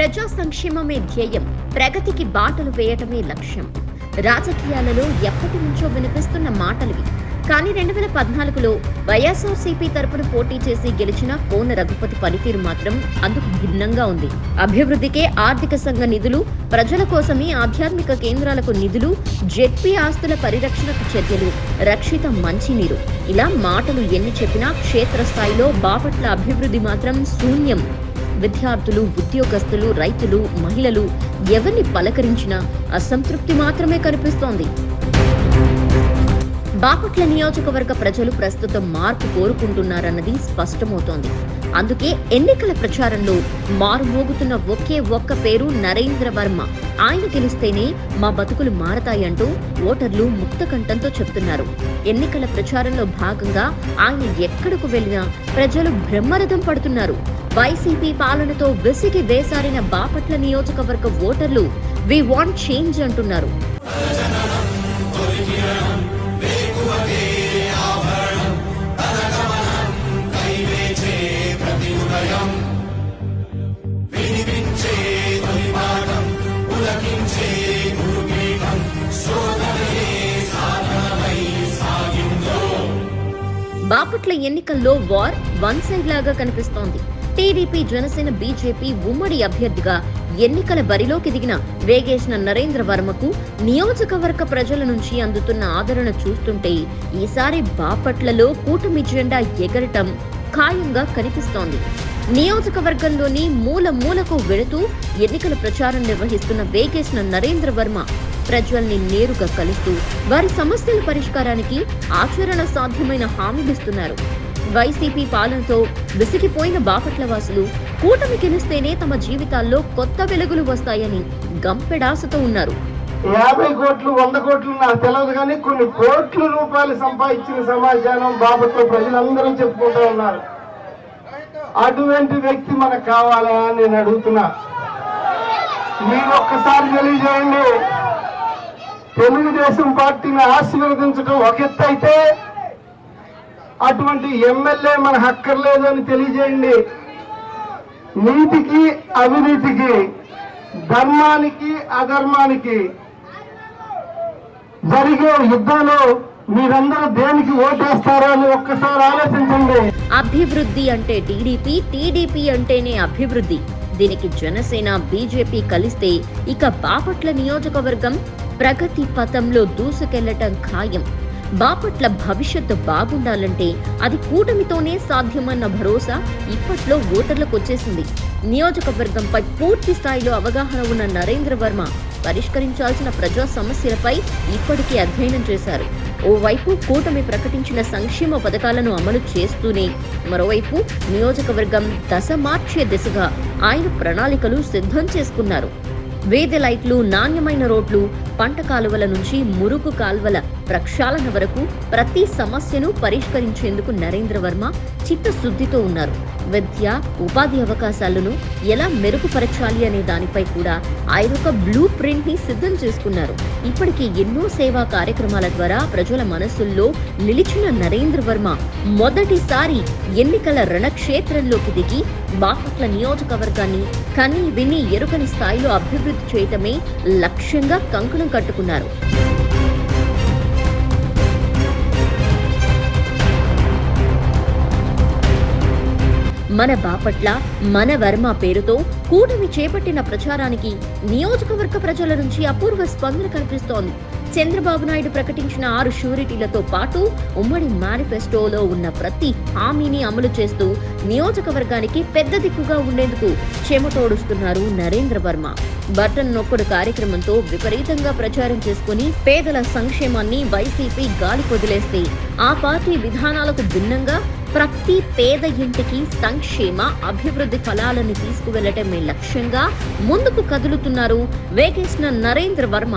ప్రజా సంక్షేమమే ధ్యేయం, ప్రగతికి బాటలు వేయటమే లక్ష్యం. రాజకీయాలలో ఎప్పటి నుంచో వినిపిస్తున్న మాటలివి. కానీ 2014లో వైఎస్ఆర్సీపీ తరపున పోటీ చేసి గెలిచిన కోన రఘుపతి పనితీరు మాత్రం అందుకు భిన్నంగా ఉంది. అభివృద్ధికే ఆర్థిక సంఘ నిధులు, ప్రజల కోసమే ఆధ్యాత్మిక కేంద్రాలకు నిధులు, జెడ్పీ ఆస్తుల పరిరక్షణకు చర్యలు, రక్షిత మంచినీరు, ఇలా మాటలు ఎన్ని చెప్పినా క్షేత్రస్థాయిలో బాపట్ల అభివృద్ధి మాత్రం శూన్యం. విద్యార్థులు, ఉద్యోగస్తులు, రైతులు, మహిళలు ఎవరిని పలకరించినా అసంతృప్తి మాత్రమే కనిపిస్తోంది. బాపట్ల నియోజకవర్గ ప్రజలు ప్రస్తుతం మార్పు కోరుకుంటున్నారన్నది స్పష్టమవుతోంది. అందుకే ఎన్నికల ప్రచారంలో మారుమోగుతున్న ఒకే ఒక్క పేరు నరేంద్ర వర్మ. ఆయన గెలిస్తేనే మా బతుకులు మారతాయంటూ ఓటర్లు ముక్తకంఠంతో చెప్తున్నారు. ఎన్నికల ప్రచారంలో భాగంగా ఆయన ఎక్కడకు వెళ్లినా ప్రజలు బ్రహ్మరథం పడుతున్నారు. వైసీపీ పాలనతో విసిగి వేసారిన బాపట్ల నియోజకవర్గ ఓటర్లు వి వాంట్ చేంజ్ అంటున్నారు. బాపట్ల ఎన్నికల్లో వార్ వన్ సైడ్ లాగా కనిపిస్తోంది. టీడీపీ, జనసేన, బీజేపీ ఉమ్మడి అభ్యర్థిగా ఎన్నికల బరిలోకి దిగిన వేగేసిన నరేంద్ర వర్మకు నియోజకవర్గ ప్రజల నుంచి అందుతున్న ఆదరణ చూస్తుంటే ఈసారి బాపట్లలో కూటమి జెండా ఎగరటం ఖాయంగా కనిపిస్తోంది. నియోజకవర్గంలోని మూల మూలకు వెళుతూ ఎన్నికల ప్రచారం నిర్వహిస్తున్న వేగేసిన నరేంద్ర వర్మ ప్రజల్ని నేరుగా కలుస్తూ వారి సమస్యల పరిష్కారానికి ఆచరణ సాధ్యమైన హామీలిస్తున్నారు. వైసీపీ పాలనతో విసిగిపోయిన బాపట్ల వాసులు కూటమి గెలిస్తేనే తమ జీవితాల్లో కొత్త వెలుగులు వస్తాయని గంపెడాసతో ఉన్నారు. 50 కోట్లు 100 కోట్లు నాకు తెలియదు, కానీ కొన్ని కోట్ల రూపాయలు సంపాదించిన సమాచారం బాపట్ల ప్రజలందరూ చెప్పుకుంటూ ఉన్నారు. అటువంటి వ్యక్తి మనకు కావాలా అని నేను అడుగుతున్నా. మీరు ఒక్కసారి తెలియజేయండి. తెలుగుదేశం పార్టీని ఆశీర్వదించడం ఒక ఎత్తు అయితే అటువంటి ఎమ్మెల్యే మనకు అక్కర్లేదు అని తెలియజేయండి. నీతికి అవినీతికి, ధర్మానికి అధర్మానికి జరిగే యుద్ధంలో మీరందరూ దేనికి ఓటేస్తారో అని ఒక్కసారి ఆలోచించండి. అభివృద్ధి అంటే టీడీపీ, టీడీపీ అంటేనే అభివృద్ధి. దీనికి జనసేన, బీజేపీ కలిస్తే ఇక బాపట్ల నియోజకవర్గం ప్రగతి పథంలో దూసుకెళ్లటం ఖాయం. బాపట్ల భవిష్యత్తు బాగుండాలంటే అది కూటమితోనే సాధ్యమన్న భరోసా ఇప్పట్లో ఓటర్లకు వచ్చేసింది. నియోజకవర్గంపై పూర్తి స్థాయిలో అవగాహన ఉన్న నరేంద్ర వర్మ పరిష్కరించాల్సిన ప్రజా సమస్యలపై ఇప్పటికే అధ్యయనం చేశారు. ఓవైపు కూటమి ప్రకటించిన సంక్షేమ పథకాలను అమలు చేస్తూనే మరోవైపు నియోజకవర్గం దశ మార్చే దిశగా ఆయన ప్రణాళికలు సిద్ధం చేసుకున్నారు. వీధి లైట్లు, నాణ్యమైన రోడ్లు, పంట కాలువల నుంచి మురుగు కాల్వల ప్రక్షాళన వరకు ప్రతి సమస్యను పరిష్కరించేందుకు నరేంద్ర వర్మ చిత్తశుద్ధితో ఉన్నారు. విద్య, ఉపాధి అవకాశాలను ఎలా మెరుగుపరచాలి అనే దానిపై కూడా ఆయన ఒక బ్లూ ప్రింట్ ని సిద్ధం చేసుకున్నారు. ఇప్పటికీ ఎన్నో సేవా కార్యక్రమాల ద్వారా ప్రజల మనసుల్లో నిలిచిన నరేంద్ర వర్మ మొదటిసారి ఎన్నికల రణక్షేత్రంలోకి దిగి బాపట్ల నియోజకవర్గాన్ని కని విని ఎరుకని స్థాయిలో అభివృద్ధి చేయటమే లక్ష్యంగా కంకణం కట్టుకున్నారు. మన బాపట్ల, మన వర్మ పేరుతో కూటమి చేపట్టిన ప్రచారానికి నియోజకవర్గ ప్రజల నుంచి అపూర్వ స్పందన కనిపిస్తోంది. చంద్రబాబు నాయుడు ప్రకటించిన 6 షూరిటీలతో పాటు ఉమ్మడి మేనిఫెస్టోలో ఉన్న ప్రతి హామీని అమలు చేస్తూ నియోజకవర్గానికి పెద్ద దిక్కుగా ఉండేందుకు చెమటోడుస్తున్నారు నరేంద్ర వర్మ. బటన్ నొక్కుడు కార్యక్రమంతో విపరీతంగా ప్రచారం చేసుకుని పేదల సంక్షేమాన్ని వైసీపీ గాలి కొదిలేస్తే ఆ పార్టీ విధానాలకు భిన్నంగా ప్రతి పేద ఇంటికి సంక్షేమ, అభివృద్ధి ఫలాలను తీసుకువెళ్లటమే లక్ష్యంగా ముందుకు కదులుతున్నారు వేగేసిన నరేంద్ర వర్మ.